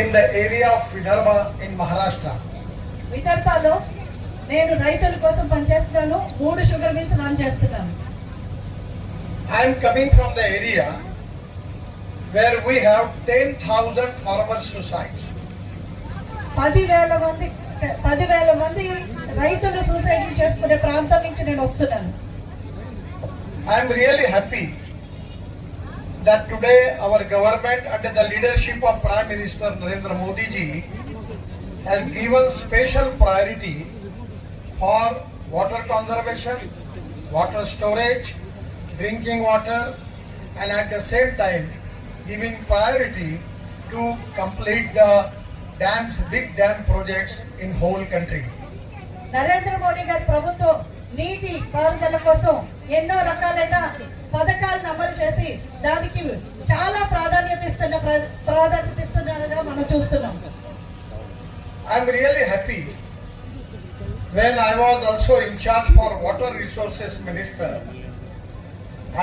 in the area of Vidarbha in Maharashtra. విదర్భలో నేను రైతుల కోసం పనిచేస్తున్నాను. 3 షుగర్ మిల్స్ రన్ చేస్తున్నాను. I am coming from the area where we have 10,000 farmers suicides. 10,000 మంది రైతులు సూసైడ్ చేసుకునే ప్రాంతం నుంచి నేను వస్తున్నాను. I am really happy that today our government under the leadership of Prime Minister Narendra Modi ji has given special priority for water conservation, water storage, drinking water, and at the same time giving priority to complete the dams, big dam projects in whole country. Narendra Modi గారి ప్రభుత్వం నీటి పారుదల కోసం ఎన్నో రకాలైన పథకాలను అమలు చేసి దానికి చాలా ప్రాధాన్యత ఇస్తున్నగా మనం చూస్తున్నాం. I am really happy when I was also in charge for water resources minister.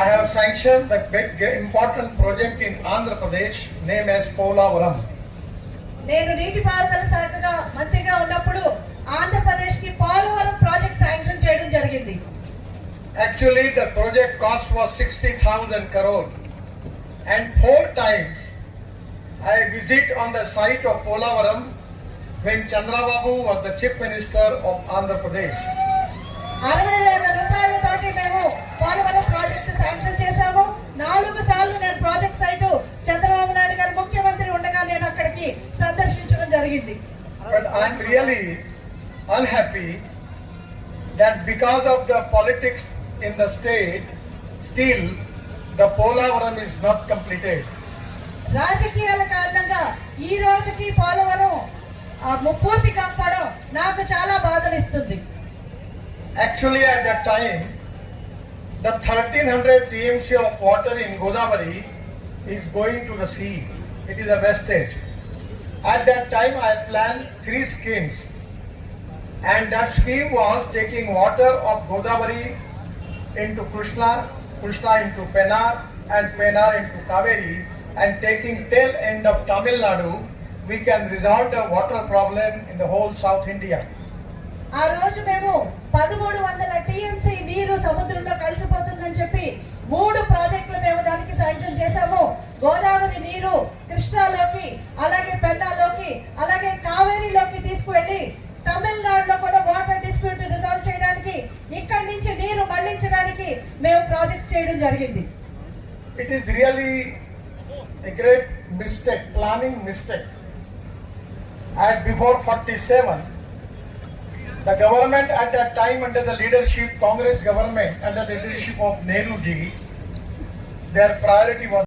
I have sanctioned the big important project in Andhra Pradesh named as Polavaram. నేను నీటిపారుదల శాఖగా మంత్రిగా ఉన్నప్పుడు ఆంధ్రప్రదేశ్ కి పోలవరం ప్రాజెక్ట్ శాంక్షన్ చేయడం జరిగింది. Actually the project cost was 60,000 crore and 4 times I visit on the site of Polavaram when Chandrababu was the chief minister of Andhra Pradesh. 60,000 రూపాయల తోటి మేము పోలవరం ప్రాజెక్ట్ శాంక్షన్ చేశాము. 4 సార్లు నేను ప్రాజెక్ట్ సైట్ చంద్రబాబు నాయుడు గారు ముఖ్యమంత్రి ఉండగా నేను అక్కడికి సందర్శించడం జరిగింది. But I am really unhappy that because of the politics in the state, still the Polavaram is not completed. రాజకీయాల కారణంగా ఈ రోజుకి పోలవరం పూర్తి కాకపోవడం నాకు చాలా బాధనిస్తుంది. Actually at that time the 1300 TMC of water in Godavari is going to the sea. It is a wastage. At that time I planned 3 schemes and that scheme was taking water of Godavari into Krishna into Pennar and Pennar into Kaveri and taking tail end of Tamil Nadu, we can resolve the water problem in the whole South India. ఆ రోజు మేము 1300 TMC నీరు సముద్రంలో కలిసిపోతుందని చెప్పి 3 ప్రాజెక్టులు మేము దానికి sanction చేశాము. గోదావరి నీరు కృష్ణాలోకి, అలాగే పెన్నాలోకి, అలాగే కావేరీలోకి తీసుకువెళ్ళి తమిళనాడులో కూడా వాటర్ డిస్ప్యూట్ రిజాల్వ్ చేయడానికి, ఇక్కడి నుంచి నీరు మళ్లించడానికి మేము ప్రాజెక్ట్స్ చేయడం జరిగింది. It is really a great mistake, planning mistake. At before 47, the government at that time under the leadership, Congress government under the leadership of Nehru ji, their priority was